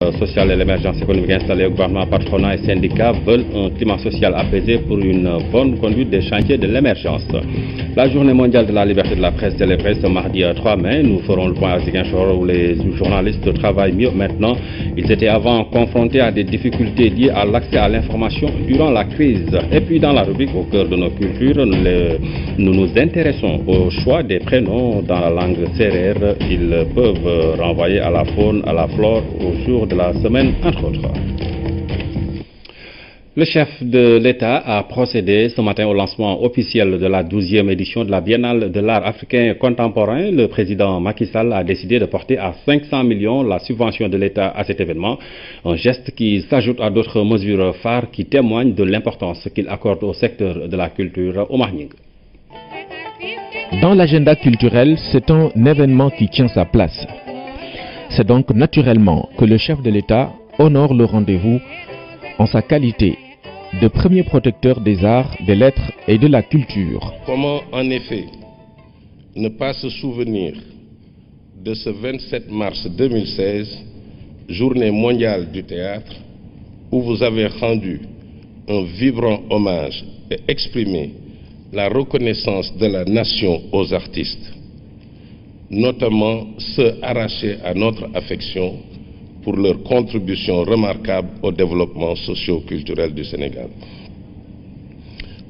Social et l'émergence économique installée au gouvernement, patronat et syndicats veulent un climat social apaisé pour une bonne conduite des chantiers de l'émergence. La journée mondiale de la liberté de la presse célébrée ce mardi 3 mai. Nous ferons le point à Ziguinchor où les journalistes travaillent mieux maintenant. Ils étaient avant confrontés à des difficultés liées à l'accès à l'information durant la crise. Et puis dans la rubrique au cœur de nos cultures, nous nous intéressons au choix des prénoms dans la langue sérère. Ils peuvent renvoyer à la faune, à la flore, au jour de la semaine, entre autres. Le chef de l'État a procédé ce matin au lancement officiel de la 12e édition de la Biennale de l'art africain contemporain. Le président Macky Sall a décidé de porter à 500 millions la subvention de l'État à cet événement. Un geste qui s'ajoute à d'autres mesures phares qui témoignent de l'importance qu'il accorde au secteur de la culture. Omar Nying. Dans l'agenda culturel, c'est un événement qui tient sa place. C'est donc naturellement que le chef de l'État honore le rendez-vous en sa qualité de premier protecteur des arts, des lettres et de la culture. Comment en effet ne pas se souvenir de ce 27 mars 2016, journée mondiale du théâtre, où vous avez rendu un vibrant hommage et exprimé la reconnaissance de la nation aux artistes, notamment ceux arrachés à notre affection pour leur contribution remarquable au développement socio-culturel du Sénégal.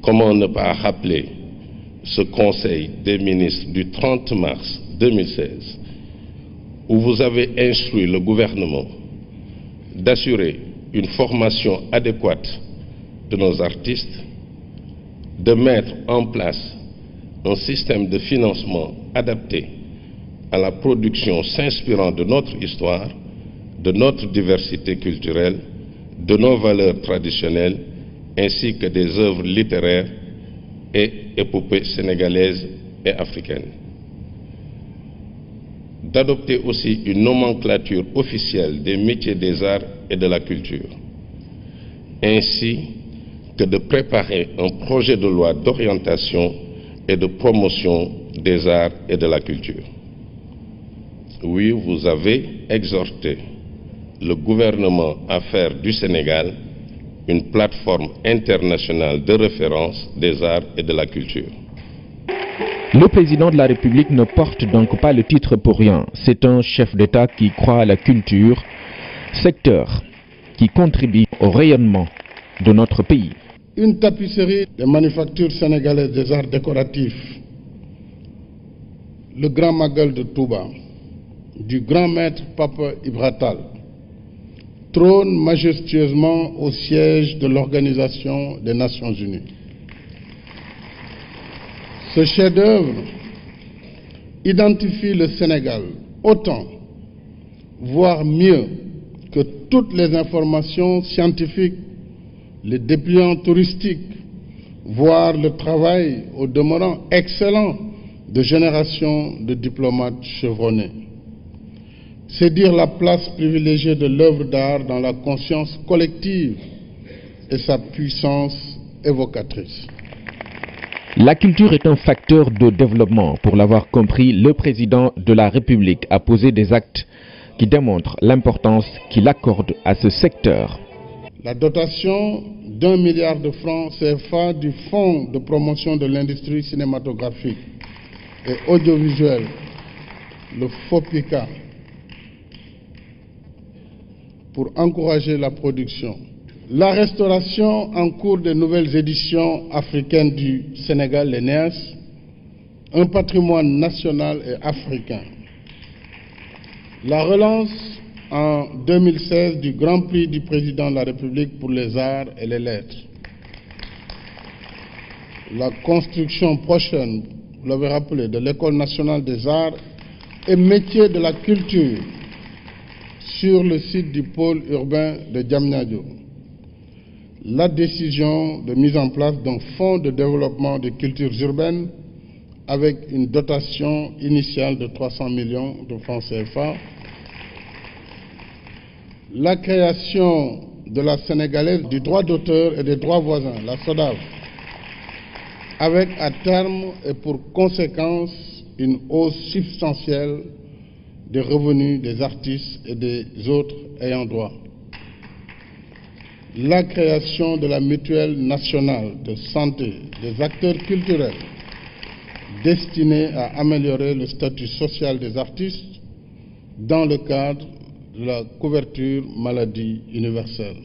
Comment ne pas rappeler ce Conseil des ministres du 30 mars 2016, où vous avez instruit le gouvernement d'assurer une formation adéquate de nos artistes, de mettre en place un système de financement adapté à la production s'inspirant de notre histoire, de notre diversité culturelle, de nos valeurs traditionnelles, ainsi que des œuvres littéraires et épopées sénégalaises et africaines. D'adopter aussi une nomenclature officielle des métiers des arts et de la culture, ainsi que de préparer un projet de loi d'orientation et de promotion des arts et de la culture. Oui, vous avez exhorté le gouvernement à faire du Sénégal une plateforme internationale de référence des arts et de la culture. Le président de la République ne porte donc pas le titre pour rien. C'est un chef d'État qui croit à la culture, secteur qui contribue au rayonnement de notre pays. Une tapisserie des manufactures sénégalaises des arts décoratifs, le Grand Magal de Touba, du grand maître Papa Ibra Tall, trône majestueusement au siège de l'Organisation des Nations Unies. Ce chef-d'œuvre identifie le Sénégal autant, voire mieux, que toutes les informations scientifiques, les dépliants touristiques, voire le travail au demeurant excellent de générations de diplomates chevronnés. C'est dire la place privilégiée de l'œuvre d'art dans la conscience collective et sa puissance évocatrice. La culture est un facteur de développement. Pour l'avoir compris, le président de la République a posé des actes qui démontrent l'importance qu'il accorde à ce secteur. La dotation d'1 milliard de francs CFA du Fonds de promotion de l'industrie cinématographique et audiovisuelle, le FOPICA, pour encourager la production. La restauration en cours des nouvelles éditions africaines du Sénégal, les NEAS, un patrimoine national et africain. La relance en 2016 du Grand Prix du Président de la République pour les arts et les lettres. La construction prochaine, vous l'avez rappelé, de l'École nationale des arts et métiers de la culture sur le site du pôle urbain de Diamniadio. La décision de mise en place d'un fonds de développement des cultures urbaines avec une dotation initiale de 300 millions de francs CFA. La création de la Sénégalaise du droit d'auteur et des droits voisins, la SODAV, avec à terme et pour conséquence une hausse substantielle des revenus des artistes et des autres ayants droit. La création de la mutuelle nationale de santé des acteurs culturels destinée à améliorer le statut social des artistes dans le cadre de la couverture maladie universelle.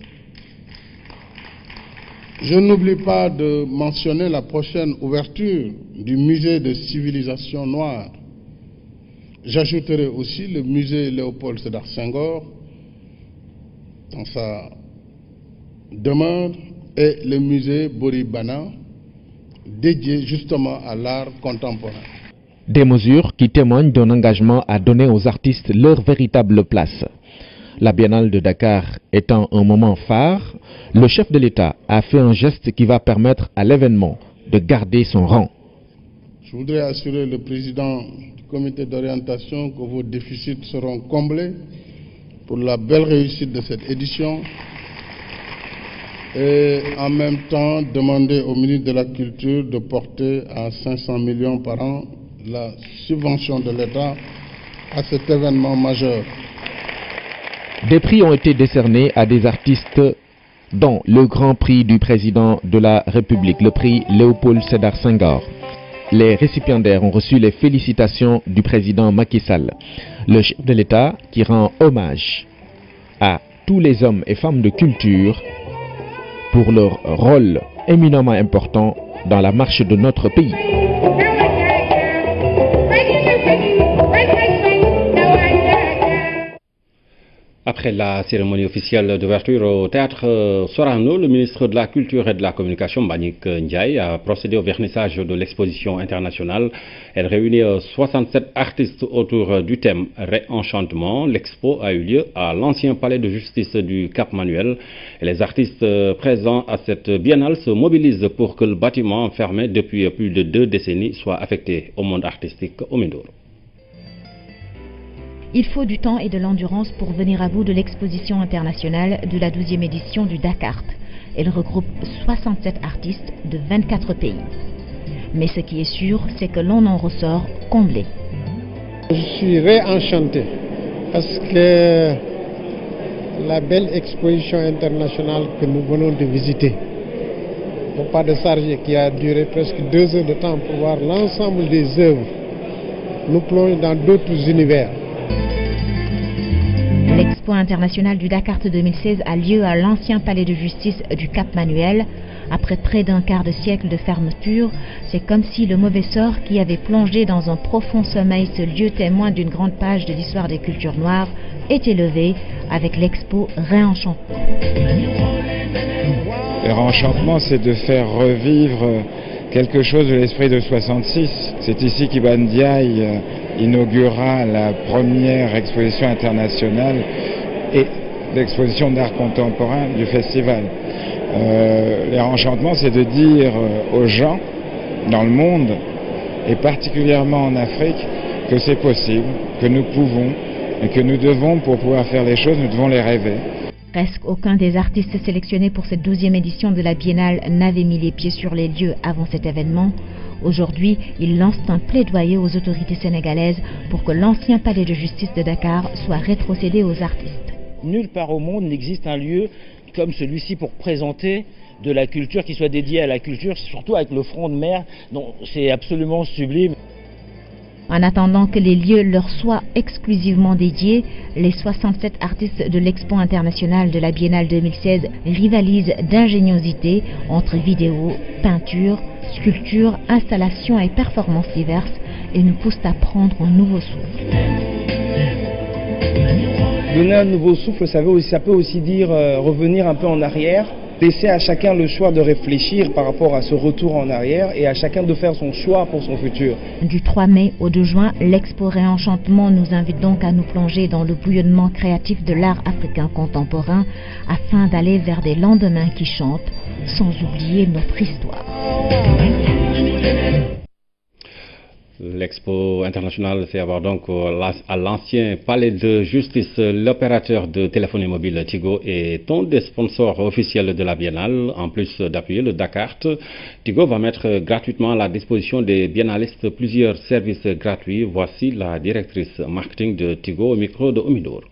Je n'oublie pas de mentionner la prochaine ouverture du musée de civilisation noire. J'ajouterai aussi le musée Léopold Sédar Senghor dans sa demeure et le musée Boris-Bana dédié justement à l'art contemporain. Des mesures qui témoignent d'un engagement à donner aux artistes leur véritable place. La Biennale de Dakar étant un moment phare, le chef de l'État a fait un geste qui va permettre à l'événement de garder son rang. Je voudrais assurer le président du comité d'orientation que vos déficits seront comblés pour la belle réussite de cette édition et en même temps demander au ministre de la Culture de porter à 500 millions par an la subvention de l'État à cet événement majeur. Des prix ont été décernés à des artistes dont le Grand Prix du président de la République, le prix Léopold Sédar Senghor. Les récipiendaires ont reçu les félicitations du président Macky Sall, le chef de l'État qui rend hommage à tous les hommes et femmes de culture pour leur rôle éminemment important dans la marche de notre pays. Après la cérémonie officielle d'ouverture au théâtre Sorano, le ministre de la Culture et de la Communication, Mbagnick Ndiaye, a procédé au vernissage de l'exposition internationale. Elle réunit 67 artistes autour du thème Réenchantement. L'expo a eu lieu à l'ancien palais de justice du Cap-Manuel. Et les artistes présents à cette biennale se mobilisent pour que le bâtiment fermé depuis plus de 2 décennies soit affecté au monde artistique au Mindoro. Il faut du temps et de l'endurance pour venir à bout de l'exposition internationale de la 12e édition du Dakar. Elle regroupe 67 artistes de 24 pays. Mais ce qui est sûr, c'est que l'on en ressort comblé. Je suis réenchanté parce que la belle exposition internationale que nous venons de visiter, non pas de Sargé, qui a duré presque 2 heures de temps pour voir l'ensemble des œuvres, nous plonge dans d'autres univers. L'Expo internationale du Dakar 2016 a lieu à l'ancien palais de justice du Cap-Manuel. Après près d'un quart de siècle de fermeture, c'est comme si le mauvais sort qui avait plongé dans un profond sommeil ce lieu témoin d'une grande page de l'histoire des cultures noires était levé avec l'expo Réenchantement. Le réenchantement, c'est de faire revivre quelque chose de l'esprit de 66. C'est ici qu'Ibn Ndiaye inaugura la première exposition internationale et l'exposition d'art contemporain du festival. Le réenchantement, c'est de dire aux gens dans le monde, et particulièrement en Afrique, que c'est possible, que nous pouvons et que nous devons, pour pouvoir faire les choses, nous devons les rêver. Presque aucun des artistes sélectionnés pour cette 12e édition de la Biennale n'avait mis les pieds sur les lieux avant cet événement. Aujourd'hui, ils lancent un plaidoyer aux autorités sénégalaises pour que l'ancien palais de justice de Dakar soit rétrocédé aux artistes. Nulle part au monde n'existe un lieu comme celui-ci pour présenter de la culture qui soit dédiée à la culture, surtout avec le front de mer. C'est absolument sublime. En attendant que les lieux leur soient exclusivement dédiés, les 67 artistes de l'Expo internationale de la Biennale 2016 rivalisent d'ingéniosité entre vidéos, peintures, sculptures, installations et performances diverses et nous poussent à prendre un nouveau souffle. Donner un nouveau souffle, ça peut aussi dire revenir un peu en arrière, laisser à chacun le choix de réfléchir par rapport à ce retour en arrière et à chacun de faire son choix pour son futur. Du 3 mai au 2 juin, l'Expo Réenchantement nous invite donc à nous plonger dans le bouillonnement créatif de l'art africain contemporain afin d'aller vers des lendemains qui chantent, sans oublier notre histoire. L'expo internationale fait avoir donc à l'ancien palais de justice. L'opérateur de téléphonie mobile Tigo est un des sponsors officiels de la biennale. En plus d'appuyer le Dakar, Tigo va mettre gratuitement à la disposition des biennalistes plusieurs services gratuits. Voici la directrice marketing de Tigo au micro de Omidour.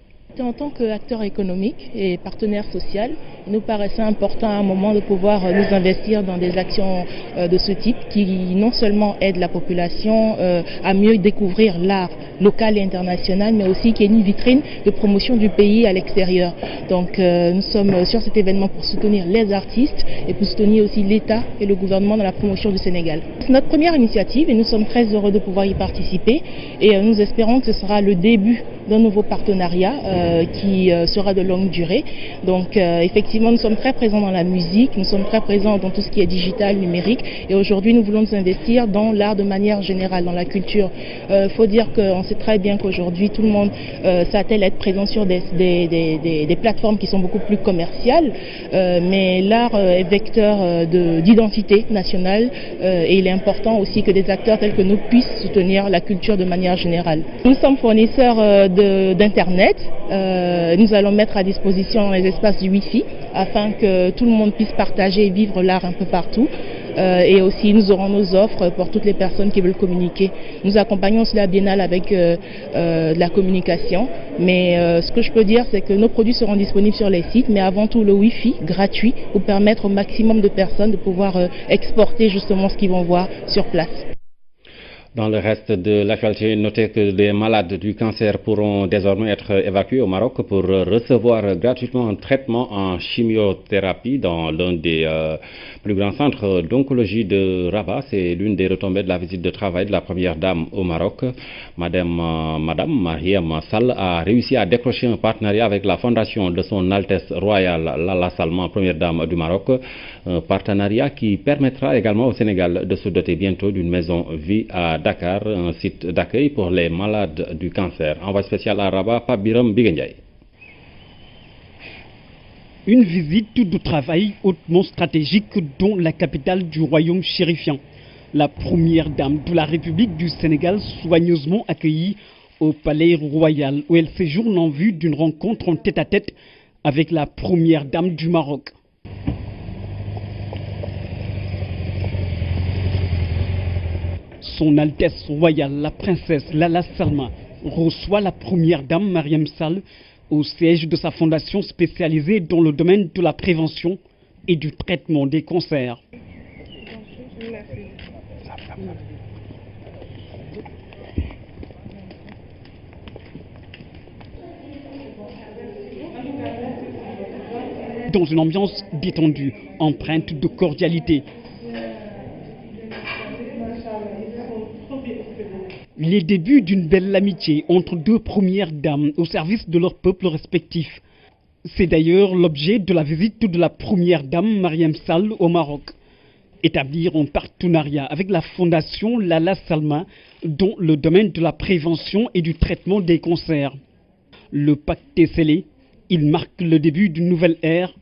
En tant qu'acteur économique et partenaire social, il nous paraissait important à un moment de pouvoir nous investir dans des actions de ce type qui non seulement aident la population à mieux découvrir l'art local et international, mais aussi qui est une vitrine de promotion du pays à l'extérieur. Donc nous sommes sur cet événement pour soutenir les artistes et pour soutenir aussi l'État et le gouvernement dans la promotion du Sénégal. C'est notre première initiative et nous sommes très heureux de pouvoir y participer et nous espérons que ce sera le début d'un nouveau partenariat qui sera de longue durée. Donc effectivement, nous sommes très présents dans la musique, nous sommes très présents dans tout ce qui est digital, numérique, et aujourd'hui nous voulons nous investir dans l'art de manière générale, dans la culture. Il faut dire qu'on sait très bien qu'aujourd'hui tout le monde s'attelle à être présent sur des plateformes qui sont beaucoup plus commerciales, mais l'art est vecteur d'identité nationale et il est important aussi que des acteurs tels que nous puissent soutenir la culture de manière générale. Nous sommes fournisseurs d'internet, nous allons mettre à disposition les espaces du Wi-Fi afin que tout le monde puisse partager et vivre l'art un peu partout. Et aussi nous aurons nos offres pour toutes les personnes qui veulent communiquer. Nous accompagnons aussi la biennale avec de la communication, mais ce que je peux dire c'est que nos produits seront disponibles sur les sites, mais avant tout le Wi-Fi gratuit pour permettre au maximum de personnes de pouvoir exporter justement ce qu'ils vont voir sur place. Dans le reste de l'actualité, notez que les malades du cancer pourront désormais être évacués au Maroc pour recevoir gratuitement un traitement en chimiothérapie dans l'un des plus grands centres d'oncologie de Rabat. C'est l'une des retombées de la visite de travail de la première dame au Maroc. Madame Mariam Sall a réussi à décrocher un partenariat avec la fondation de son Altesse Royale Lalla Salman, première dame du Maroc. Un partenariat qui permettra également au Sénégal de se doter bientôt d'une maison vie à Dakar, un site d'accueil pour les malades du cancer. Envoyé spécial à Rabat, Pape Biram Bigendiaï. Une visite de travail hautement stratégique dans la capitale du royaume chérifien. La première dame de la République du Sénégal soigneusement accueillie au palais royal où elle séjourne en vue d'une rencontre en tête-à-tête avec la première dame du Maroc. Son Altesse Royale, la princesse Lalla Salma, reçoit la première dame Mariam Sall au siège de sa fondation spécialisée dans le domaine de la prévention et du traitement des cancers. Dans une ambiance détendue, empreinte de cordialité. Les débuts d'une belle amitié entre deux premières dames au service de leurs peuples respectifs. C'est d'ailleurs l'objet de la visite de la première dame Mariam Sall au Maroc. Établir un partenariat avec la fondation Lalla Salma dans le domaine de la prévention et du traitement des cancers. Le pacte est scellé, il marque le début d'une nouvelle ère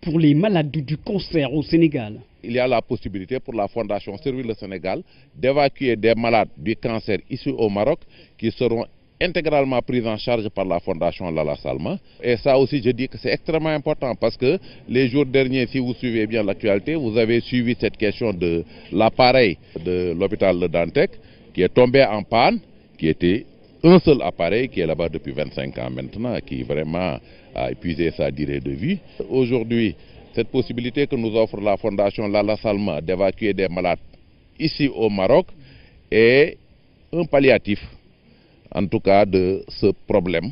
pour les malades du cancer au Sénégal. Il y a la possibilité pour la Fondation Servir le Sénégal d'évacuer des malades du cancer ici au Maroc qui seront intégralement pris en charge par la Fondation Lalla Salma. Et ça aussi, je dis que c'est extrêmement important parce que les jours derniers, si vous suivez bien l'actualité, vous avez suivi cette question de l'appareil de l'hôpital de Dantec qui est tombé en panne, qui était un seul appareil qui est là-bas depuis 25 ans maintenant, qui vraiment a épuisé sa durée de vie. Aujourd'hui, cette possibilité que nous offre la Fondation Lalla Salma d'évacuer des malades ici au Maroc est un palliatif, en tout cas, de ce problème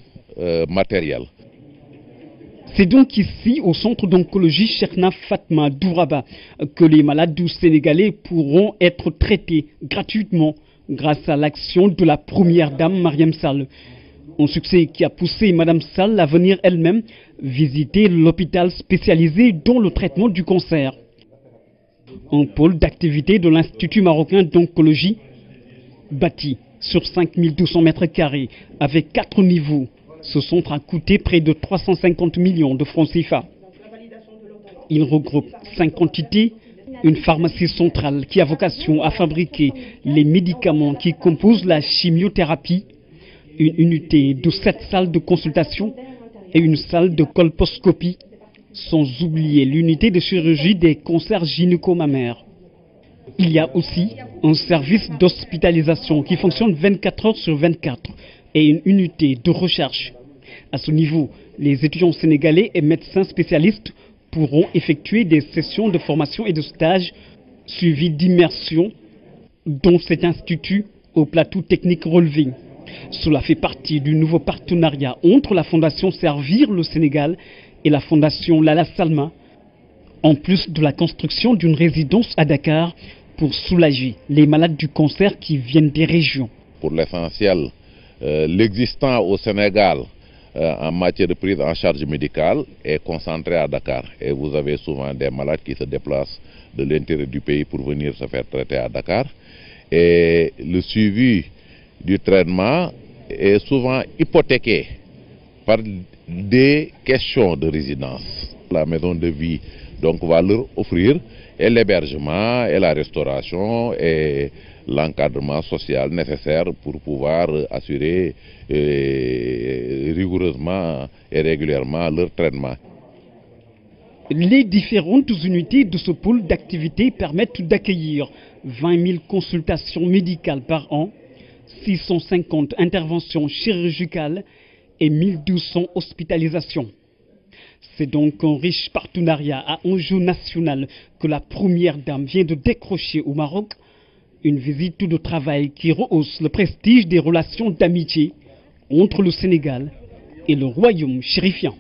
matériel. C'est donc ici, au centre d'oncologie Cheikhna Fatma d'Ouraba, que les malades du Sénégalais pourront être traités gratuitement grâce à l'action de la première dame Mariam Sall. Un succès qui a poussé Madame Sall à venir elle-même visiter l'hôpital spécialisé dans le traitement du cancer. Un pôle d'activité de l'Institut marocain d'oncologie, bâti sur 5200 mètres carrés avec 4 niveaux. Ce centre a coûté près de 350 millions de francs CFA. Il regroupe 5 entités Une pharmacie centrale qui a vocation à fabriquer les médicaments qui composent la chimiothérapie. Une unité de 7 salles de consultation et une salle de colposcopie. Sans oublier l'unité de chirurgie des cancers gynéco-mammaires. Il y a aussi un service d'hospitalisation qui fonctionne 24 heures sur 24 et une unité de recherche. À ce niveau, les étudiants sénégalais et médecins spécialistes pourront effectuer des sessions de formation et de stage suivies d'immersion dans cet institut au plateau technique relevé. Cela fait partie du nouveau partenariat entre la Fondation Servir le Sénégal et la Fondation Lala Salma, en plus de la construction d'une résidence à Dakar pour soulager les malades du cancer qui viennent des régions. Pour l'essentiel, l'existant au Sénégal en matière de prise en charge médicale est concentré à Dakar. Et vous avez souvent des malades qui se déplacent de l'intérieur du pays pour venir se faire traiter à Dakar. Et le suivi du traitement est souvent hypothéqué par des questions de résidence. La maison de vie donc va leur offrir et l'hébergement et la restauration et l'encadrement social nécessaire pour pouvoir assurer rigoureusement et régulièrement leur traitement. Les différentes unités de ce pôle d'activité permettent d'accueillir 20 000 consultations médicales par an, 650 interventions chirurgicales et 1200 hospitalisations. C'est donc un riche partenariat à enjeu national que la première dame vient de décrocher au Maroc. Une visite de travail qui rehausse le prestige des relations d'amitié entre le Sénégal et le royaume chérifien.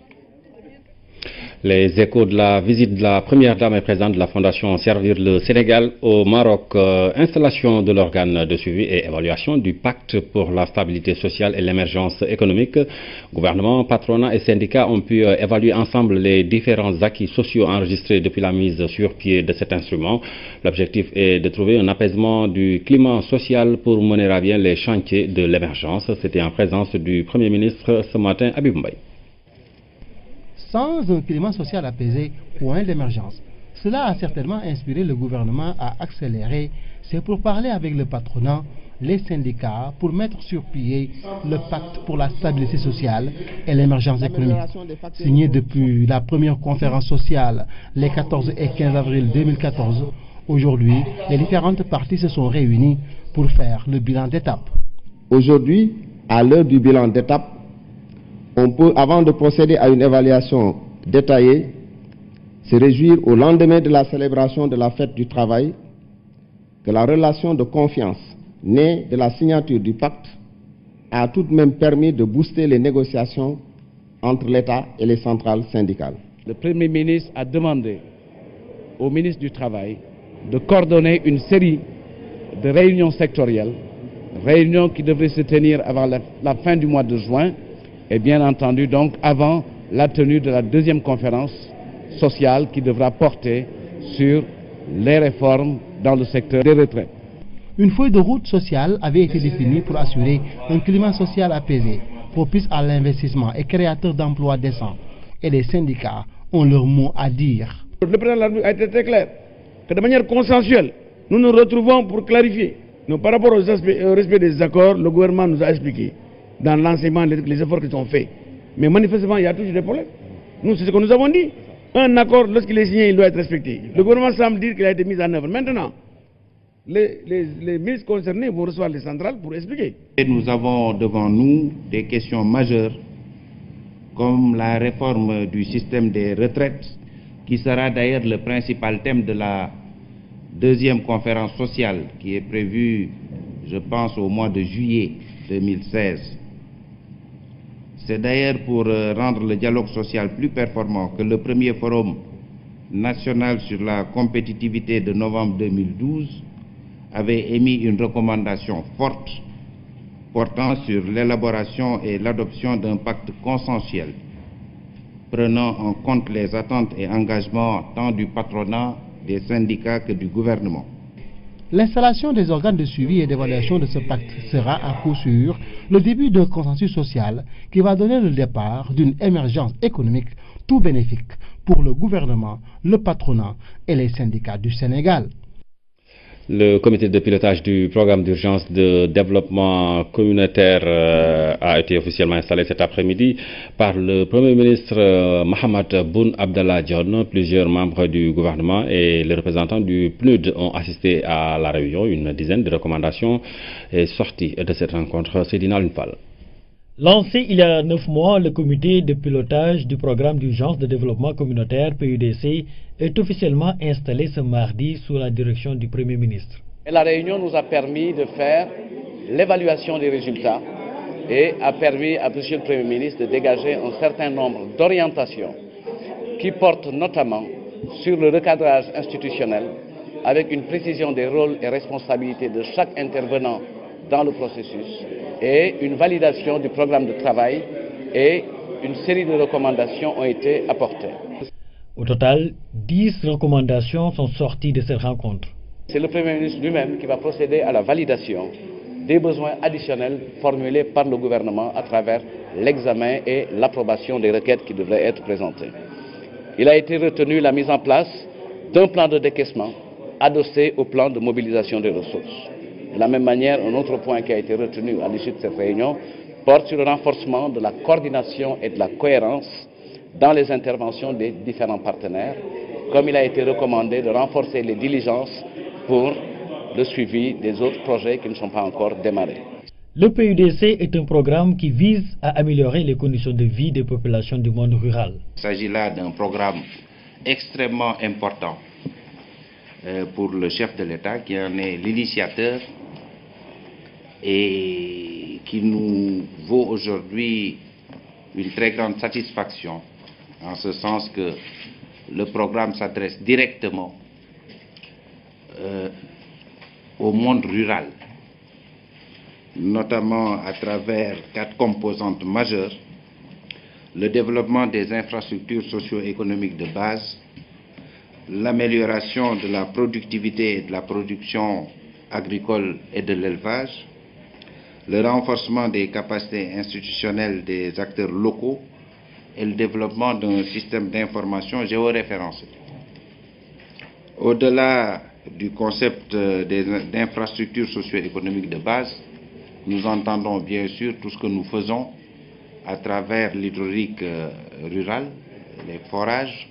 Les échos de la visite de la première dame et présidente de la Fondation Servir le Sénégal au Maroc. Installation de l'organe de suivi et évaluation du pacte pour la stabilité sociale et l'émergence économique. Gouvernement, patronat et syndicats ont pu évaluer ensemble les différents acquis sociaux enregistrés depuis la mise sur pied de cet instrument. L'objectif est de trouver un apaisement du climat social pour mener à bien les chantiers de l'émergence. C'était en présence du Premier ministre ce matin, Habib Mbaye. Sans un climat social apaisé, point d'émergence. Cela a certainement inspiré le gouvernement à accélérer ses pourparlers avec le patronat, les syndicats, pour mettre sur pied le pacte pour la stabilité sociale et l'émergence économique. Signé depuis la première conférence sociale les 14 et 15 avril 2014, aujourd'hui, les différentes parties se sont réunies pour faire le bilan d'étape. Aujourd'hui, à l'heure du bilan d'étape, on peut, avant de procéder à une évaluation détaillée, se réjouir au lendemain de la célébration de la fête du travail que la relation de confiance née de la signature du pacte a tout de même permis de booster les négociations entre l'État et les centrales syndicales. Le Premier ministre a demandé au ministre du Travail de coordonner une série de réunions sectorielles, réunions qui devraient se tenir avant la fin du mois de juin, et bien entendu donc avant la tenue de la deuxième conférence sociale qui devra porter sur les réformes dans le secteur des retraites. Une feuille de route sociale avait été définie pour assurer un climat social apaisé, propice à l'investissement et créateur d'emplois décents. Et les syndicats ont leur mot à dire. Le président de la République a été très clair que de manière consensuelle, nous nous retrouvons pour clarifier. Nous, par rapport au respect des accords, le gouvernement nous a expliqué dans l'enseignement les efforts qui sont faits. Mais manifestement, il y a toujours des problèmes. Nous, c'est ce que nous avons dit. Un accord, lorsqu'il est signé, il doit être respecté. Le gouvernement semble dire qu'il a été mis en œuvre. Maintenant, les ministres concernés vont recevoir les centrales pour expliquer. Et nous avons devant nous des questions majeures, comme la réforme du système des retraites, qui sera d'ailleurs le principal thème de la deuxième conférence sociale, qui est prévue, je pense, au mois de juillet 2016. C'est d'ailleurs pour rendre le dialogue social plus performant que le premier forum national sur la compétitivité de novembre 2012 avait émis une recommandation forte portant sur l'élaboration et l'adoption d'un pacte consensuel prenant en compte les attentes et engagements tant du patronat, des syndicats que du gouvernement. L'installation des organes de suivi et d'évaluation de ce pacte sera à coup sûr le début d'un consensus social qui va donner le départ d'une émergence économique tout bénéfique pour le gouvernement, le patronat et les syndicats du Sénégal. Le comité de pilotage du programme d'urgence de développement communautaire a été officiellement installé cet après-midi par le Premier ministre Mahammed Boun Abdallah Dionne. Plusieurs membres du gouvernement et les représentants du PNUD ont assisté à la réunion. Une dizaine de recommandations est sortie de cette rencontre. C'est Dina Lunfal. Lancé il y a 9 mois, le comité de pilotage du programme d'urgence de développement communautaire PUDC est officiellement installé ce mardi sous la direction du Premier ministre. Et la réunion nous a permis de faire l'évaluation des résultats et a permis à M. le Premier ministre de dégager un certain nombre d'orientations qui portent notamment sur le recadrage institutionnel avec une précision des rôles et responsabilités de chaque intervenant dans le processus et une validation du programme de travail et une série de recommandations ont été apportées. Au total, 10 recommandations sont sorties de cette rencontre. C'est le Premier ministre lui-même qui va procéder à la validation des besoins additionnels formulés par le gouvernement à travers l'examen et l'approbation des requêtes qui devraient être présentées. Il a été retenu la mise en place d'un plan de décaissement adossé au plan de mobilisation des ressources. De la même manière, un autre point qui a été retenu à l'issue de cette réunion porte sur le renforcement de la coordination et de la cohérence dans les interventions des différents partenaires, comme il a été recommandé de renforcer les diligences pour le suivi des autres projets qui ne sont pas encore démarrés. Le PUDC est un programme qui vise à améliorer les conditions de vie des populations du monde rural. Il s'agit là d'un programme extrêmement important pour le chef de l'État qui en est l'initiateur et qui nous vaut aujourd'hui une très grande satisfaction en ce sens que le programme s'adresse directement au monde rural, notamment à travers 4 composantes majeures: le développement des infrastructures socio-économiques de base, l'amélioration de la productivité et de la production agricole et de l'élevage, le renforcement des capacités institutionnelles des acteurs locaux et le développement d'un système d'information géoréférencé. Au-delà du concept d'infrastructures socio-économiques de base, nous entendons bien sûr tout ce que nous faisons à travers l'hydraulique rurale, les forages,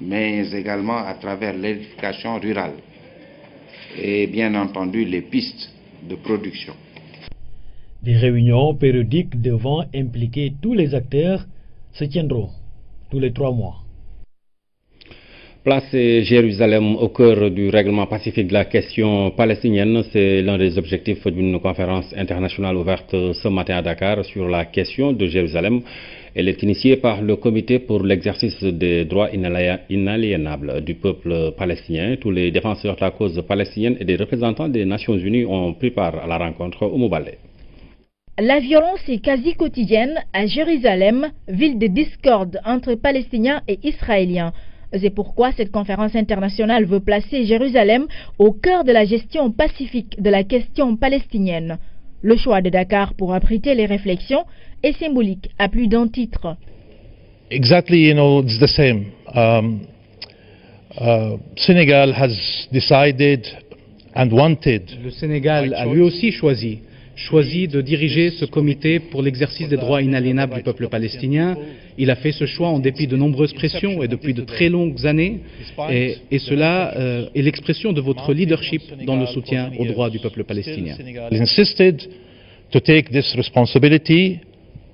mais également à travers l'électrification rurale et bien entendu les pistes de production. Des réunions périodiques devant impliquer tous les acteurs se tiendront tous les 3 mois. Placer Jérusalem au cœur du règlement pacifique de la question palestinienne, c'est l'un des objectifs d'une conférence internationale ouverte ce matin à Dakar sur la question de Jérusalem. Elle est initiée par le Comité pour l'exercice des droits inaliénables du peuple palestinien. Tous les défenseurs de la cause palestinienne et des représentants des Nations Unies ont pris part à la rencontre au Moubalé. La violence est quasi quotidienne à Jérusalem, ville de discorde entre Palestiniens et Israéliens. C'est pourquoi cette conférence internationale veut placer Jérusalem au cœur de la gestion pacifique de la question palestinienne. Le choix de Dakar pour abriter les réflexions est symbolique à plus d'un titre. Exactly, it's the same. Senegal has decided and wanted. Le Sénégal a lui aussi choisi de diriger ce comité pour l'exercice des droits inaliénables du peuple palestinien. Il a fait ce choix en dépit de nombreuses pressions et depuis de très longues années. Et cela est l'expression de votre leadership dans le soutien aux droits du peuple palestinien. He insisted to take this responsibility,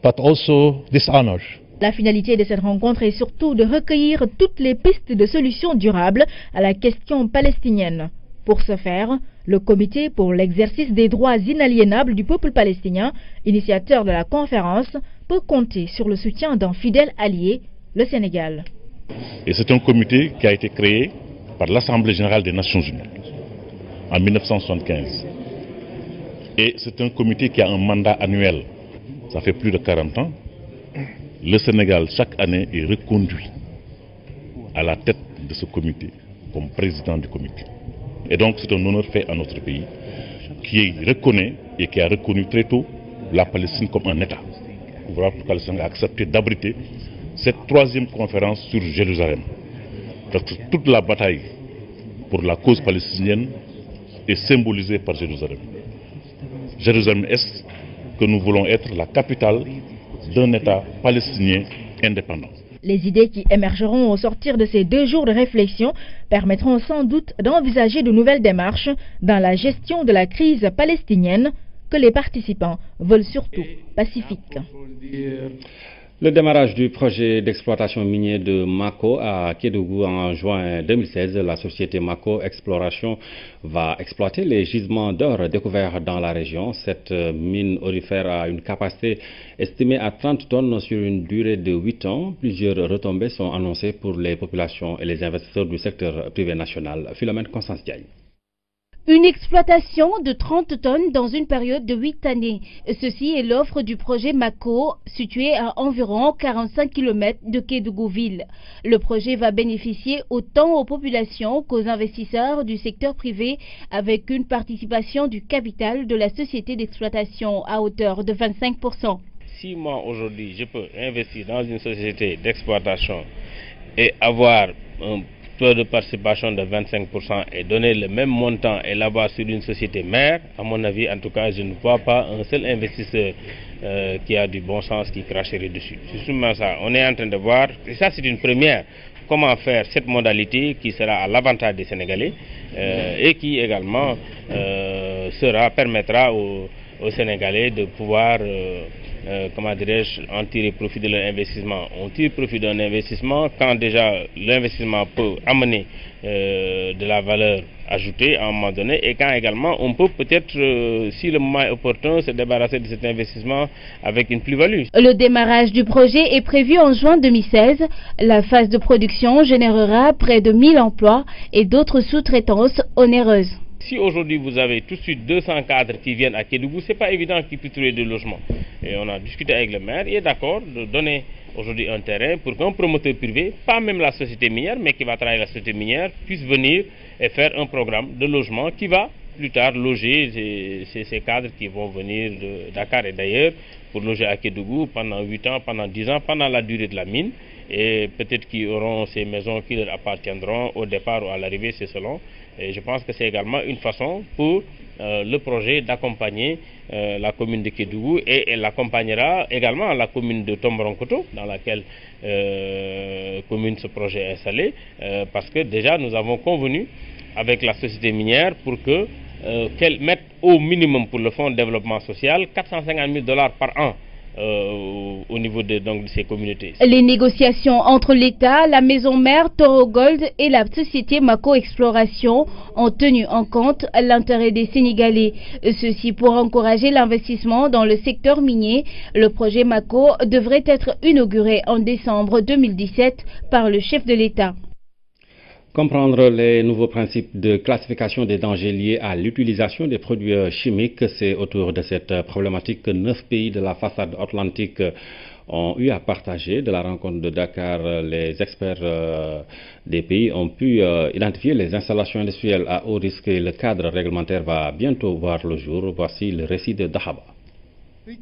but also this honor. La finalité de cette rencontre est surtout de recueillir toutes les pistes de solutions durables à la question palestinienne. Pour ce faire, le Comité pour l'exercice des droits inaliénables du peuple palestinien, initiateur de la conférence, peut compter sur le soutien d'un fidèle allié, le Sénégal. Et c'est un comité qui a été créé par l'Assemblée générale des Nations Unies en 1975. Et c'est un comité qui a un mandat annuel. Ça fait plus de 40 ans. Le Sénégal, chaque année, est reconduit à la tête de ce comité comme président du comité. Et donc c'est un honneur fait à notre pays qui reconnaît et qui a reconnu très tôt la Palestine comme un État. Le gouvernement palestinien a accepté d'abriter cette troisième conférence sur Jérusalem. Parce que toute la bataille pour la cause palestinienne est symbolisée par Jérusalem. Jérusalem-Est, que nous voulons être la capitale d'un État palestinien indépendant. Les idées qui émergeront au sortir de ces 2 jours de réflexion permettront sans doute d'envisager de nouvelles démarches dans la gestion de la crise palestinienne que les participants veulent surtout pacifique. Le démarrage du projet d'exploitation minier de Mako à Kédougou en juin 2016, la société Mako Exploration va exploiter les gisements d'or découverts dans la région. Cette mine aurifère a une capacité estimée à 30 tonnes sur une durée de 8 ans. Plusieurs retombées sont annoncées pour les populations et les investisseurs du secteur privé national. Philomène Constance Diaye. Une exploitation de 30 tonnes dans une période de 8 années. Ceci est l'offre du projet Mako, situé à environ 45 km de Kédougou-ville. Le projet va bénéficier autant aux populations qu'aux investisseurs du secteur privé, avec une participation du capital de la société d'exploitation à hauteur de 25%. Si moi aujourd'hui je peux investir dans une société d'exploitation et avoir un taux de participation de 25% et donner le même montant et là-bas sur une société mère, à mon avis, en tout cas, je ne vois pas un seul investisseur qui a du bon sens qui cracherait dessus. C'est sûrement ça. On est en train de voir, et ça c'est une première, comment faire cette modalité qui sera à l'avantage des Sénégalais et qui également permettra aux Sénégalais de pouvoir comment dirais-je, en tirer profit de leur investissement. On tire profit d'un investissement quand déjà l'investissement peut amener de la valeur ajoutée à un moment donné et quand également on peut peut-être, si le moment est opportun, se débarrasser de cet investissement avec une plus-value. Le démarrage du projet est prévu en juin 2016. La phase de production générera près de 1000 emplois et d'autres sous-traitances onéreuses. Si aujourd'hui vous avez tout de suite 200 cadres qui viennent à Kédougou, ce n'est pas évident qu'ils puissent trouver de logement. Et on a discuté avec le maire, il est d'accord de donner aujourd'hui un terrain pour qu'un promoteur privé, pas même la société minière, mais qui va travailler la société minière, puisse venir et faire un programme de logement qui va plus tard loger ces cadres qui vont venir de Dakar et d'ailleurs pour loger à Kédougou pendant 8 ans, pendant 10 ans, pendant la durée de la mine. Et peut-être qu'ils auront ces maisons qui leur appartiendront au départ ou à l'arrivée, c'est selon. Et je pense que c'est également une façon pour le projet d'accompagner la commune de Kédougou et elle accompagnera également la commune de Tomboronkoto dans laquelle commune ce projet est installé parce que déjà nous avons convenu avec la société minière pour que qu'elle mette au minimum pour le fonds de développement social 450 000 $ par an au niveau de ces communautés. Les négociations entre l'État, la maison mère Toro Gold et la société Mako Exploration ont tenu en compte l'intérêt des Sénégalais. Ceci pour encourager l'investissement dans le secteur minier. Le projet Mako devrait être inauguré en décembre 2017 par le chef de l'État. Comprendre les nouveaux principes de classification des dangers liés à l'utilisation des produits chimiques, c'est autour de cette problématique que 9 pays de la façade atlantique ont eu à partager. De la rencontre de Dakar, les experts des pays ont pu identifier les installations industrielles à haut risque et le cadre réglementaire va bientôt voir le jour. Voici le récit de Dahaba.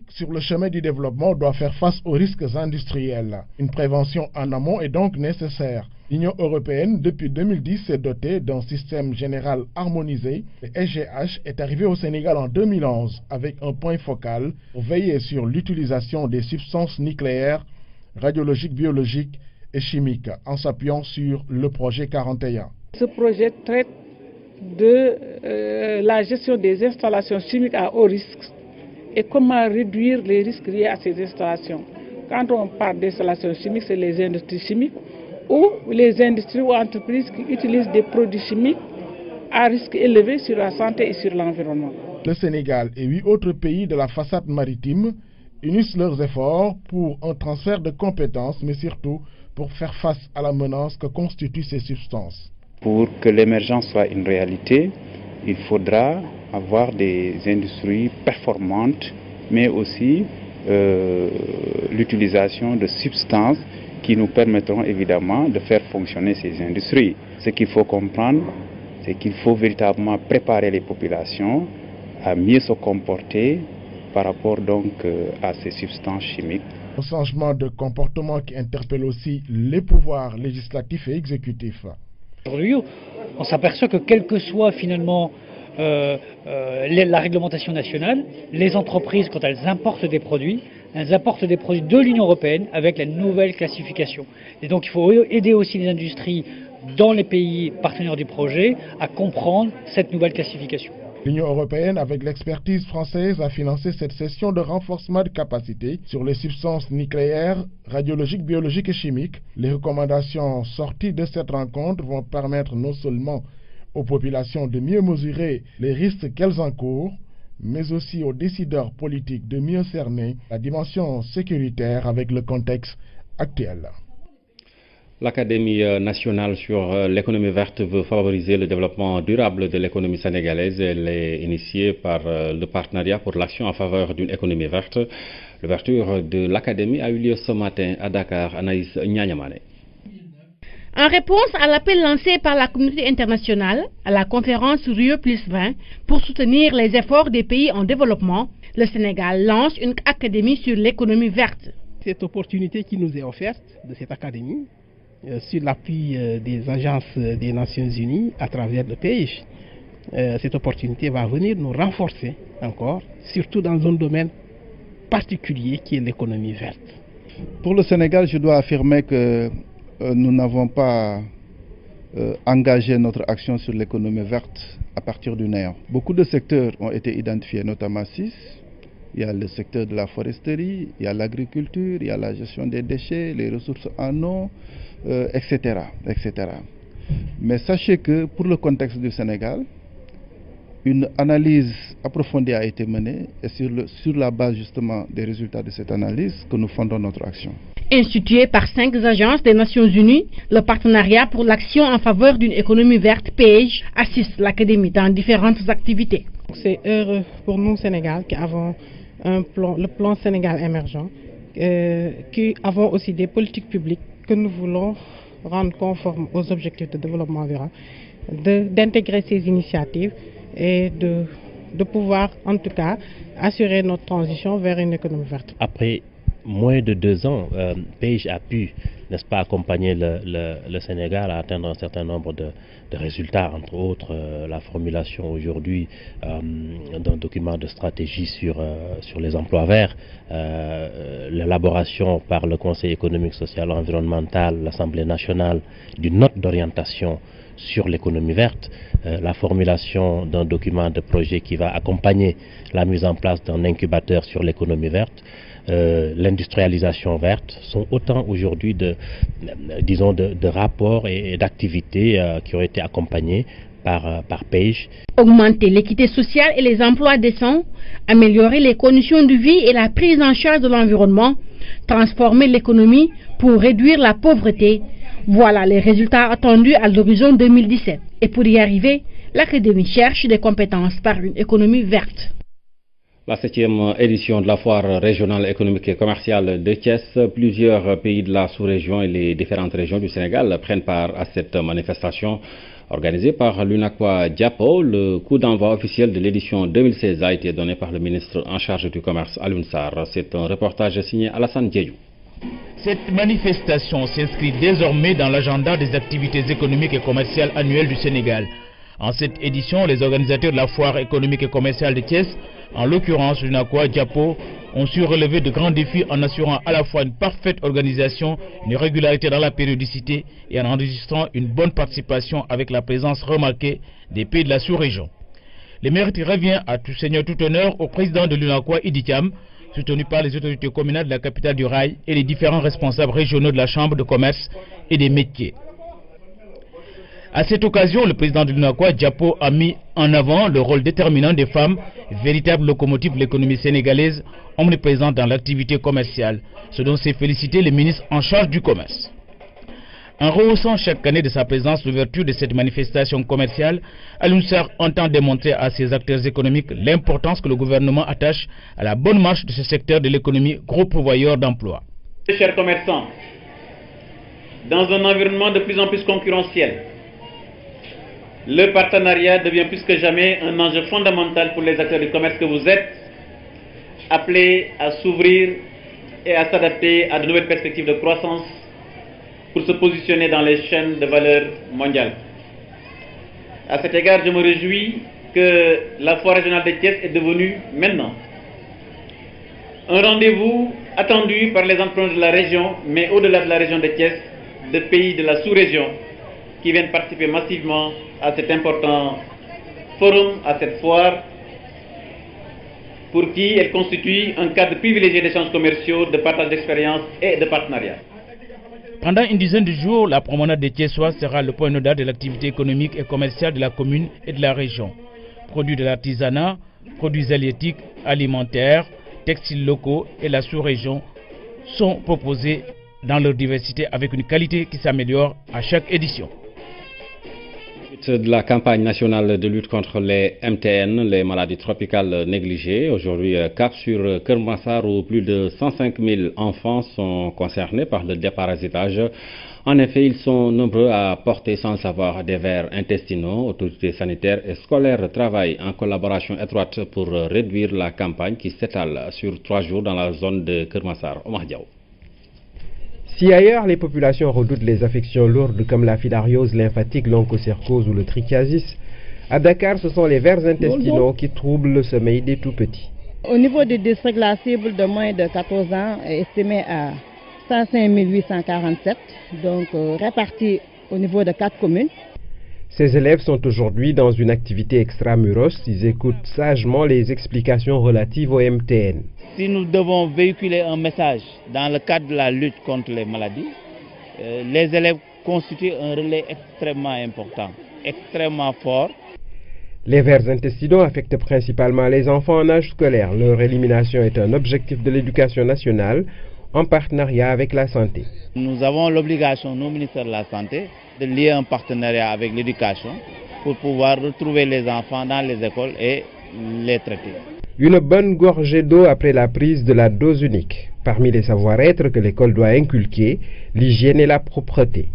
Sur le chemin du développement doit faire face aux risques industriels. Une prévention en amont est donc nécessaire. L'Union européenne, depuis 2010, s'est dotée d'un système général harmonisé. Le SGH est arrivé au Sénégal en 2011 avec un point focal pour veiller sur l'utilisation des substances nucléaires, radiologiques, biologiques et chimiques en s'appuyant sur le projet 41. Ce projet traite de la gestion des installations chimiques à haut risque et comment réduire les risques liés à ces installations. Quand on parle d'installations chimiques, c'est les industries chimiques ou les industries ou entreprises qui utilisent des produits chimiques à risque élevé sur la santé et sur l'environnement. Le Sénégal et 8 autres pays de la façade maritime unissent leurs efforts pour un transfert de compétences, mais surtout pour faire face à la menace que constituent ces substances. Pour que l'émergence soit une réalité, il faudra avoir des industries performantes, mais aussi l'utilisation de substances qui nous permettront évidemment de faire fonctionner ces industries. Ce qu'il faut comprendre, c'est qu'il faut véritablement préparer les populations à mieux se comporter par rapport donc à ces substances chimiques Un changement de comportement qui interpelle aussi les pouvoirs législatifs et exécutifs. Aujourd'hui, on s'aperçoit que quelle que soit finalement la réglementation nationale, les entreprises, quand elles importent des produits de l'Union européenne avec la nouvelle classification. Et donc il faut aider aussi les industries dans les pays partenaires du projet à comprendre cette nouvelle classification. L'Union européenne, avec l'expertise française, a financé cette session de renforcement de capacité sur les substances nucléaires, radiologiques, biologiques et chimiques. Les recommandations sorties de cette rencontre vont permettre non seulement aux populations de mieux mesurer les risques qu'elles encourent, mais aussi aux décideurs politiques de mieux cerner la dimension sécuritaire avec le contexte actuel. L'Académie nationale sur l'économie verte veut favoriser le développement durable de l'économie sénégalaise. Elle est initiée par le partenariat pour l'action en faveur d'une économie verte. L'ouverture de l'Académie a eu lieu ce matin à Dakar. Anaïs Nyanyamane. En réponse à l'appel lancé par la communauté internationale à la conférence Rio Plus 20 pour soutenir les efforts des pays en développement, le Sénégal lance une académie sur l'économie verte. Cette opportunité qui nous est offerte de cette académie, sur l'appui des agences des Nations Unies à travers le pays, cette opportunité va venir nous renforcer encore, surtout dans un domaine particulier qui est l'économie verte. Pour le Sénégal, je dois affirmer que nous n'avons pas engagé notre action sur l'économie verte à partir du néant. Beaucoup de secteurs ont été identifiés, notamment 6. Il y a le secteur de la foresterie, il y a l'agriculture, il y a la gestion des déchets, les ressources en eau, etc., etc. Mais sachez que pour le contexte du Sénégal, une analyse approfondie a été menée et sur la base justement des résultats de cette analyse que nous fondons notre action. Institué par 5 agences des Nations Unies, le partenariat pour l'action en faveur d'une économie verte PEJ assiste l'Académie dans différentes activités. C'est heureux pour nous, Sénégal, qui avons le plan Sénégal émergent, qui avons aussi des politiques publiques que nous voulons rendre conformes aux objectifs de développement durable, d'intégrer ces initiatives et de pouvoir en tout cas assurer notre transition vers une économie verte. Après moins de 2 ans, PEJ a pu, n'est-ce pas, accompagner le Sénégal à atteindre un certain nombre de résultats, entre autres la formulation aujourd'hui d'un document de stratégie sur les emplois verts, l'élaboration par le Conseil économique, social et environnemental, l'Assemblée nationale, d'une note d'orientation sur l'économie verte, la formulation d'un document de projet qui va accompagner la mise en place d'un incubateur sur l'économie verte, l'industrialisation verte, sont autant aujourd'hui de rapports et d'activités qui ont été accompagnés par PEJ. Augmenter l'équité sociale et les emplois décents, améliorer les conditions de vie et la prise en charge de l'environnement, transformer l'économie pour réduire la pauvreté. Voilà les résultats attendus à l'horizon 2017. Et pour y arriver, l'Académie cherche des compétences par une économie verte. La 7e édition de la foire régionale économique et commerciale de Thiès, plusieurs pays de la sous-région et les différentes régions du Sénégal prennent part à cette manifestation organisée par l'UNACOIS Diapo. Le coup d'envoi officiel de l'édition 2016 a été donné par le ministre en charge du commerce Alioune Sarr. C'est un reportage signé Alassane Diédhiou. Cette manifestation s'inscrit désormais dans l'agenda des activités économiques et commerciales annuelles du Sénégal. En cette édition, les organisateurs de la foire économique et commerciale de Thiès, en l'occurrence l'UNACOIS Diapo, ont su relever de grands défis en assurant à la fois une parfaite organisation, une régularité dans la périodicité et en enregistrant une bonne participation avec la présence remarquée des pays de la sous-région. Le mérite revient à tout seigneur tout honneur au président de l'UNACOIS Idi Thiam, soutenu par les autorités communales de la capitale du rail et les différents responsables régionaux de la Chambre de commerce et des métiers. À cette occasion, le président de l'UNACOIS Diapo a mis en avant le rôle déterminant des femmes, véritable locomotive de l'économie sénégalaise, omniprésente dans l'activité commerciale, ce dont s'est félicité le ministre en charge du commerce. En rehaussant chaque année de sa présence l'ouverture de cette manifestation commerciale, Alioune Sarr entend démontrer à ses acteurs économiques l'importance que le gouvernement attache à la bonne marche de ce secteur de l'économie, gros pourvoyeur d'emplois. Chers commerçants, dans un environnement de plus en plus concurrentiel, le partenariat devient plus que jamais un enjeu fondamental pour les acteurs du commerce que vous êtes, appelés à s'ouvrir et à s'adapter à de nouvelles perspectives de croissance pour se positionner dans les chaînes de valeur mondiales. À cet égard, je me réjouis que la foire régionale de Thiès est devenue maintenant un rendez-vous attendu par les entrepreneurs de la région, mais au-delà de la région de Thiès, de pays de la sous-région qui viennent participer massivement à cet important forum, à cette foire, pour qui elle constitue un cadre privilégié d'échanges commerciaux, de partage d'expériences et de partenariat. Pendant une dizaine de jours, la promenade des Thiessois sera le point nodal de l'activité économique et commerciale de la commune et de la région. Produits de l'artisanat, produits halieutiques, alimentaires, textiles locaux et la sous-région sont proposés dans leur diversité avec une qualité qui s'améliore à chaque édition. De la campagne nationale de lutte contre les MTN, les maladies tropicales négligées. Aujourd'hui, cap sur Keur Massar où plus de 105 000 enfants sont concernés par le déparasitage. En effet, ils sont nombreux à porter sans le savoir des vers intestinaux. Autorités sanitaires et scolaires travaillent en collaboration étroite pour réduire la campagne qui s'étale sur 3 jours dans la zone de Keur Massar. Omar Diaw. Si ailleurs les populations redoutent les affections lourdes comme la filariose lymphatique, l'onchocercose ou le trichiasis, à Dakar ce sont les vers intestinaux qui troublent le sommeil des tout-petits. Au niveau du district, la cible de moins de 14 ans est estimée à 105 847, donc répartie au niveau de 4 communes. Ces élèves sont aujourd'hui dans une activité extramuros. Ils écoutent sagement les explications relatives au MTN. Si nous devons véhiculer un message dans le cadre de la lutte contre les maladies, les élèves constituent un relais extrêmement important, extrêmement fort. Les vers intestinaux affectent principalement les enfants en âge scolaire. Leur élimination est un objectif de l'éducation nationale en partenariat avec la santé. Nous avons l'obligation, nous, ministère de la Santé, de lier un partenariat avec l'éducation pour pouvoir retrouver les enfants dans les écoles et les traiter. Une bonne gorgée d'eau après la prise de la dose unique. Parmi les savoir-être que l'école doit inculquer, l'hygiène et la propreté.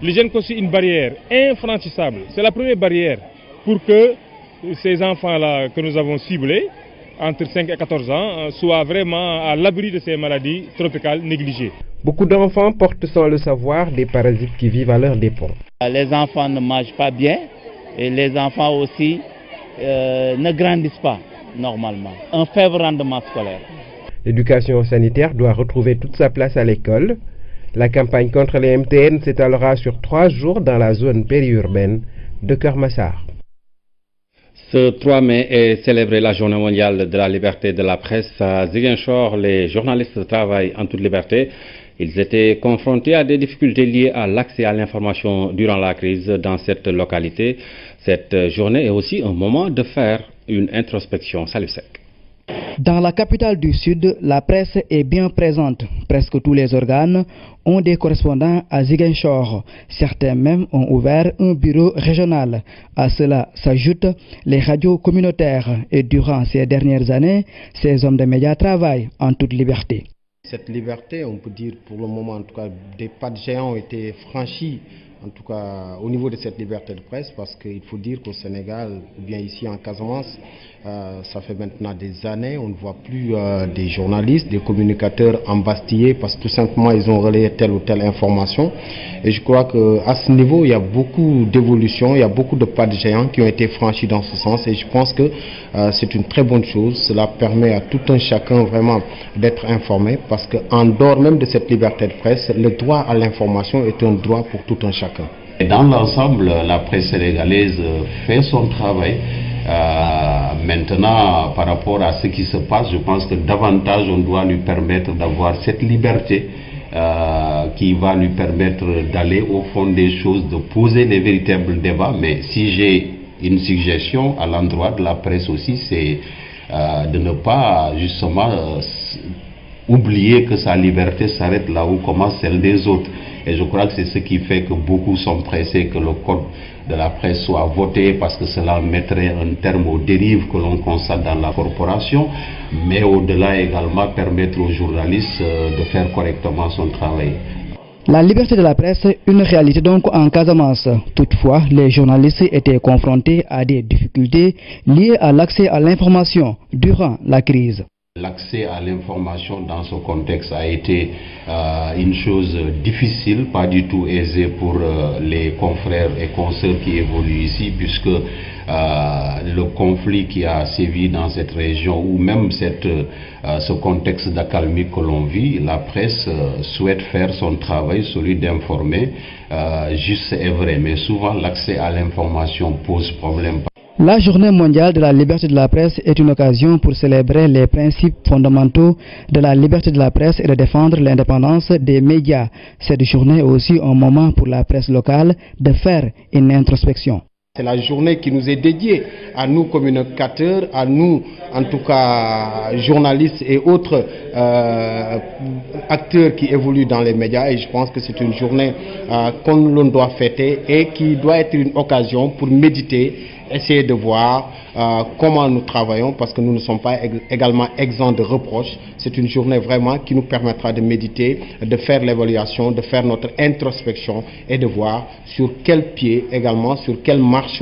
L'hygiène constitue une barrière infranchissable. C'est la première barrière pour que ces enfants-là que nous avons ciblés, entre 5 et 14 ans, soient vraiment à l'abri de ces maladies tropicales négligées. Beaucoup d'enfants portent sans le savoir des parasites qui vivent à leurs dépens. Les enfants ne mangent pas bien et les enfants aussi ne grandissent pas normalement. Un faible rendement scolaire. L'éducation sanitaire doit retrouver toute sa place à l'école. La campagne contre les MTN s'étalera sur 3 jours dans la zone périurbaine de Keur Massar. Ce 3 mai est célébrée la journée mondiale de la liberté de la presse. À Ziguinchor, les journalistes travaillent en toute liberté. Ils étaient confrontés à des difficultés liées à l'accès à l'information durant la crise dans cette localité. Cette journée est aussi un moment de faire une introspection. Salut Sec. Dans la capitale du Sud, la presse est bien présente. Presque tous les organes ont des correspondants à Ziguinchor. Certains même ont ouvert un bureau régional. À cela s'ajoutent les radios communautaires. Et durant ces dernières années, ces hommes de médias travaillent en toute liberté. Cette liberté, on peut dire pour le moment, en tout cas, des pas de géants ont été franchis, en tout cas au niveau de cette liberté de presse, parce qu'il faut dire qu'au Sénégal, ou bien ici en Casamance, ça fait maintenant des années, on ne voit plus des journalistes, des communicateurs embastillés parce que tout simplement ils ont relayé telle ou telle information. Et je crois qu'à ce niveau, il y a beaucoup d'évolutions, il y a beaucoup de pas de géants qui ont été franchis dans ce sens. Et je pense que c'est une très bonne chose. Cela permet à tout un chacun vraiment d'être informé parce qu'en dehors même de cette liberté de presse, le droit à l'information est un droit pour tout un chacun. Et dans l'ensemble, la presse sénégalaise fait son travail. Maintenant, par rapport à ce qui se passe, je pense que davantage on doit lui permettre d'avoir cette liberté qui va lui permettre d'aller au fond des choses, de poser les véritables débats. Mais si j'ai une suggestion à l'endroit de la presse aussi, c'est de ne pas justement oublier que sa liberté s'arrête là où commence celle des autres. Et je crois que c'est ce qui fait que beaucoup sont pressés que le code de la presse soit voté parce que cela mettrait un terme aux dérives que l'on constate dans la corporation, mais au-delà également permettre aux journalistes de faire correctement son travail. La liberté de la presse, une réalité donc en Casamance. Toutefois, les journalistes étaient confrontés à des difficultés liées à l'accès à l'information durant la crise. L'accès à l'information dans ce contexte a été une chose difficile, pas du tout aisée pour les confrères et consoeurs qui évoluent ici, puisque le conflit qui a sévi dans cette région ou même ce contexte d'accalmie que l'on vit, la presse souhaite faire son travail, celui d'informer, juste et vrai, mais souvent l'accès à l'information pose problème. La journée mondiale de la liberté de la presse est une occasion pour célébrer les principes fondamentaux de la liberté de la presse et de défendre l'indépendance des médias. Cette journée est aussi un moment pour la presse locale de faire une introspection. C'est la journée qui nous est dédiée à nous communicateurs, à nous en tout cas journalistes et autres acteurs qui évoluent dans les médias, et je pense que c'est une journée qu'on doit fêter et qui doit être une occasion pour méditer, essayer de voir comment nous travaillons, parce que nous ne sommes pas également exempts de reproches. C'est une journée vraiment qui nous permettra de méditer, de faire l'évaluation, de faire notre introspection et de voir sur quel pied également, sur quelle marche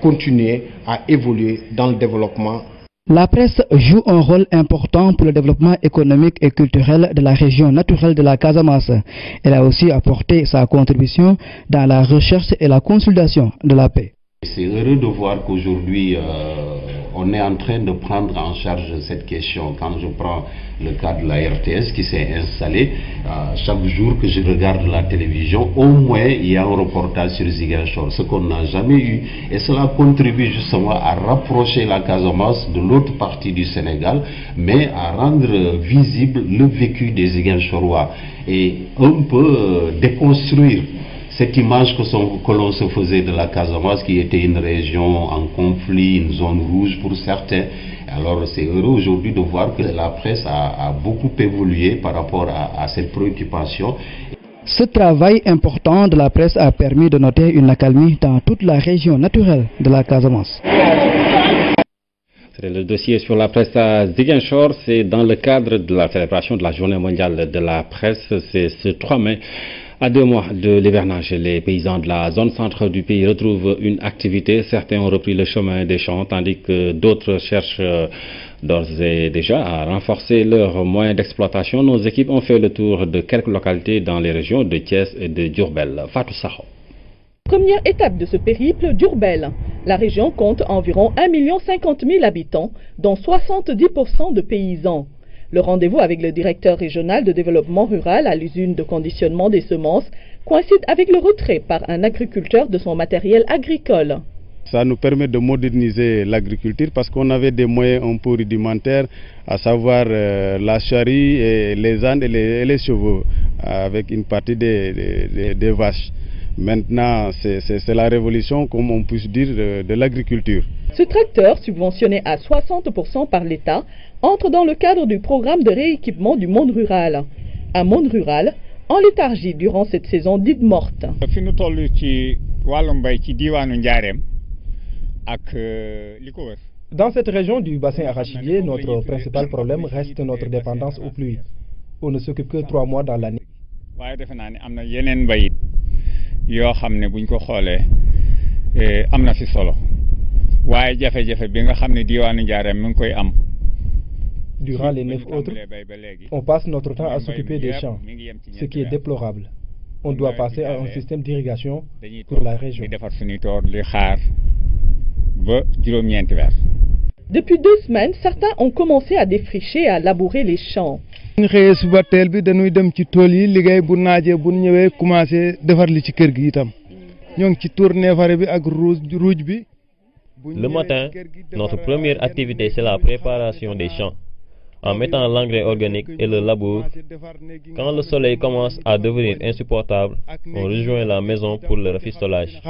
continuer à évoluer dans le développement. La presse joue un rôle important pour le développement économique et culturel de la région naturelle de la Casamance. Elle a aussi apporté sa contribution dans la recherche et la consolidation de la paix. C'est heureux de voir qu'aujourd'hui on est en train de prendre en charge cette question. Quand je prends le cas de la RTS qui s'est installée, chaque jour que je regarde la télévision, au moins il y a un reportage sur Ziguinchor, ce qu'on n'a jamais eu, et cela contribue justement à rapprocher la Casamance de l'autre partie du Sénégal, mais à rendre visible le vécu des Ziguinchorois et un peu déconstruire cette image que l'on se faisait de la Casamance, qui était une région en conflit, une zone rouge pour certains. Alors c'est heureux aujourd'hui de voir que la presse a beaucoup évolué par rapport à cette préoccupation. Ce travail important de la presse a permis de noter une accalmie dans toute la région naturelle de la Casamance. C'est le dossier sur la presse à Ziguinchor. C'est dans le cadre de la célébration de la Journée mondiale de la presse. C'est ce 3 mai. À 2 mois de l'hivernage, les paysans de la zone centre du pays retrouvent une activité. Certains ont repris le chemin des champs, tandis que d'autres cherchent d'ores et déjà à renforcer leurs moyens d'exploitation. Nos équipes ont fait le tour de quelques localités dans les régions de Thiès et de Diourbel. Fatou Sakho. Première étape de ce périple, Diourbel. La région compte environ 1 050 000 habitants, dont 70% de paysans. Le rendez-vous avec le directeur régional de développement rural à l'usine de conditionnement des semences coïncide avec le retrait par un agriculteur de son matériel agricole. Ça nous permet de moderniser l'agriculture parce qu'on avait des moyens un peu rudimentaires, à savoir la charrue, et les ânes et les chevaux, avec une partie des vaches. Maintenant, c'est la révolution, comme on peut dire, de l'agriculture. Ce tracteur, subventionné à 60% par l'État, entre dans le cadre du programme de rééquipement du monde rural. Un monde rural en léthargie durant cette saison dite morte. Dans cette région du bassin arachidier, notre principal problème reste notre dépendance aux pluies. On ne s'occupe que 3 mois dans l'année. Durant les 9 autres, on passe notre temps à s'occuper des champs, ce qui est déplorable. On doit passer à un système d'irrigation pour la région. Depuis 2 semaines, certains ont commencé à défricher et à labourer les champs. Le matin, notre première activité, c'est la préparation des champs, en mettant l'engrais organique et le labour. Quand le soleil commence à devenir insupportable, on rejoint la maison pour le rafistolage.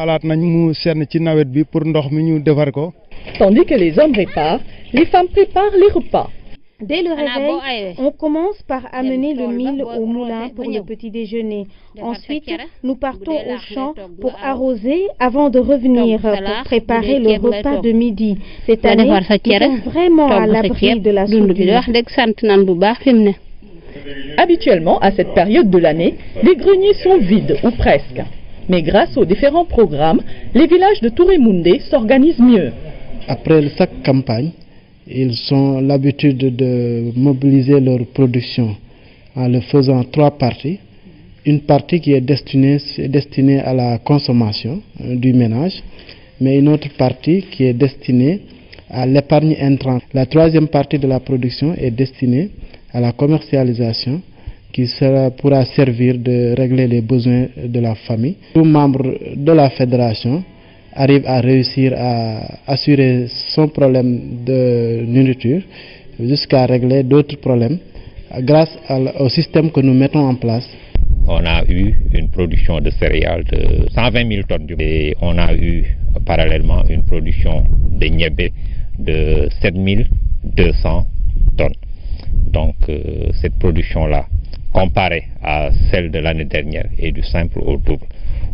Tandis que les hommes réparent, les femmes préparent les repas. Dès le réveil, on commence par amener le mil au moulin pour le petit déjeuner. Ensuite, nous partons au champ pour arroser avant de revenir pour préparer le repas de midi. Cette année, nous sommes vraiment à l'abri de la soudure. Habituellement, à cette période de l'année, les greniers sont vides ou presque. Mais grâce aux différents programmes, les villages de Touré Moundé s'organisent mieux. Après chaque campagne, Ils ont l'habitude de mobiliser leur production en le faisant en 3 parties. Une partie qui est destinée à la consommation du ménage, mais une autre partie qui est destinée à l'épargne intrante. La 3e partie de la production est destinée à la commercialisation qui pourra servir de régler les besoins de la famille. Tout membre de la fédération arrive à réussir à assurer son problème de nourriture jusqu'à régler d'autres problèmes grâce au système que nous mettons en place. On a eu une production de céréales de 120 000 tonnes et on a eu parallèlement une production de niébé de 7 200 tonnes. Donc cette production-là, comparée à celle de l'année dernière, est du simple au double.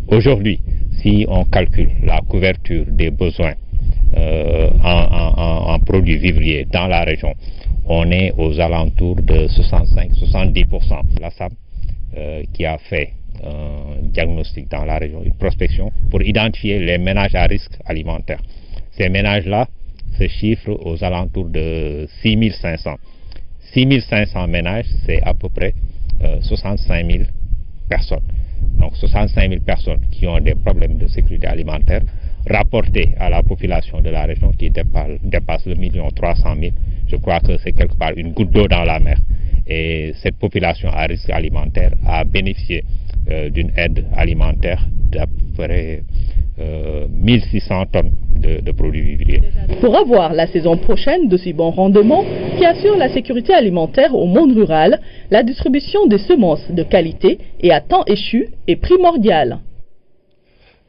Aujourd'hui, si on calcule la couverture des besoins en produits vivriers dans la région, on est aux alentours de 65-70%. La SAM qui a fait un diagnostic dans la région, une prospection pour identifier les ménages à risque alimentaire. Ces ménages-là se chiffrent aux alentours de 6500. 6500 ménages, c'est à peu près 65 000 personnes. Donc 65 000 personnes qui ont des problèmes de sécurité alimentaire rapportés à la population de la région qui dépasse le 1 300 000. Je crois que c'est quelque part une goutte d'eau dans la mer. Et cette population à risque alimentaire a bénéficié d'une aide alimentaire d'à peu près 1600 tonnes de produits vivriers. Pour avoir la saison prochaine de si bons rendements qui assurent la sécurité alimentaire au monde rural, la distribution des semences de qualité et à temps échu est primordiale.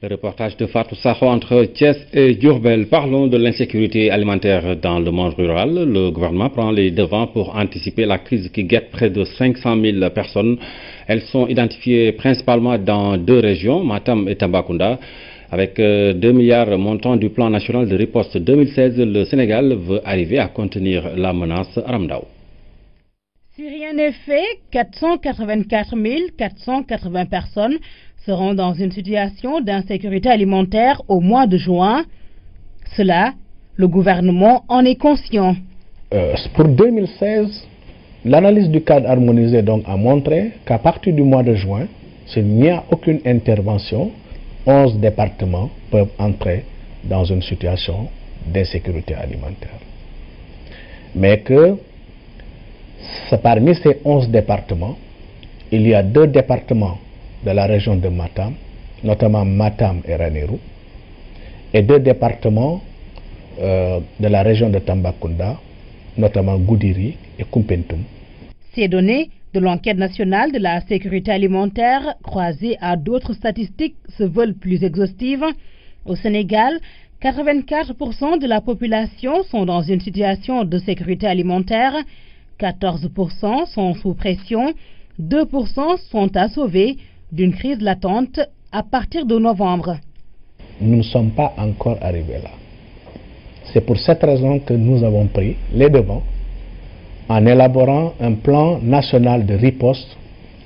Le reportage de Fatou Sakho entre Thiès et Diourbel. Parlons de l'insécurité alimentaire dans le monde rural. Le gouvernement prend les devants pour anticiper la crise qui guette près de 500 000 personnes. Elles sont identifiées principalement dans 2 régions, Matam et Tambacounda. Avec 2 milliards montant du plan national de riposte 2016, le Sénégal veut arriver à contenir la menace Ramdao. Si rien n'est fait, 484 480 personnes seront dans une situation d'insécurité alimentaire au mois de juin. Cela, le gouvernement en est conscient. Pour 2016, l'analyse du cadre harmonisé donc a montré qu'à partir du mois de juin, s'il n'y a aucune intervention, 11 départements peuvent entrer dans une situation d'insécurité alimentaire. Mais que parmi ces 11 départements, il y a 2 départements de la région de Matam, notamment Matam et Ranérou, et 2 départements de la région de Tambacounda, notamment Goudiri et Koumpentoum. Ces données de l'enquête nationale de la sécurité alimentaire, croisées à d'autres statistiques, se veulent plus exhaustives. Au Sénégal, 84% de la population sont dans une situation de sécurité alimentaire, 14% sont sous pression, 2% sont à sauver d'une crise latente à partir de novembre. Nous ne sommes pas encore arrivés là. C'est pour cette raison que nous avons pris les devants en élaborant un plan national de riposte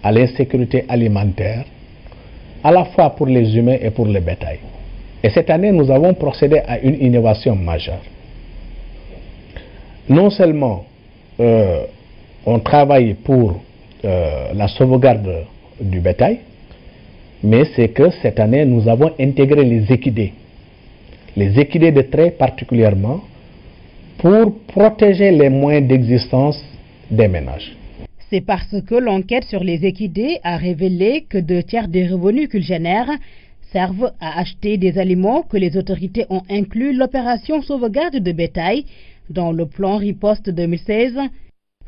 à l'insécurité alimentaire, à la fois pour les humains et pour le bétail. Et cette année, nous avons procédé à une innovation majeure. Non seulement on travaille pour la sauvegarde du bétail, mais c'est que cette année, nous avons intégré les équidés de trait particulièrement, pour protéger les moyens d'existence des ménages. C'est parce que l'enquête sur les équidés a révélé que 2 tiers des revenus qu'ils génèrent servent à acheter des aliments que les autorités ont inclus l'opération sauvegarde de bétail dans le plan riposte 2016,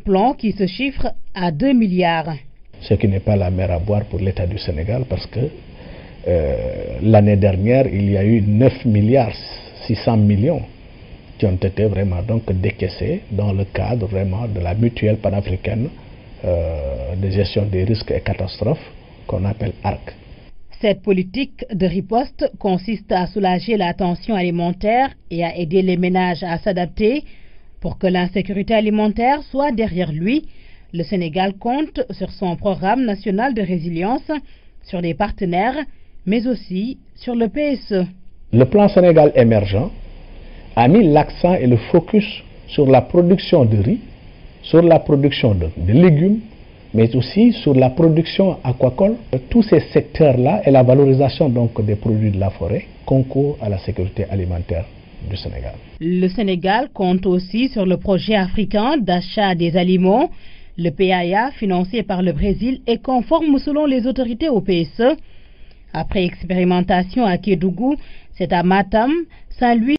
plan qui se chiffre à 2 milliards. Ce qui n'est pas la mer à boire pour l'État du Sénégal parce que l'année dernière, il y a eu 9 milliards 600 millions qui ont été vraiment donc décaissés dans le cadre vraiment de la mutuelle panafricaine de gestion des risques et catastrophes qu'on appelle ARC. Cette politique de riposte consiste à soulager la tension alimentaire et à aider les ménages à s'adapter. Pour que l'insécurité alimentaire soit derrière lui, le Sénégal compte sur son programme national de résilience, sur les partenaires, mais aussi sur le PSE. Le plan Sénégal émergent a mis l'accent et le focus sur la production de riz, sur la production de légumes, mais aussi sur la production aquacole. Tous ces secteurs-là et la valorisation donc des produits de la forêt concourent à la sécurité alimentaire du Sénégal. Le Sénégal compte aussi sur le projet africain d'achat des aliments. Le PAA, financé par le Brésil, est conforme selon les autorités au PSE. Après expérimentation à Kédougou, c'est à Matam, Saint-Louis,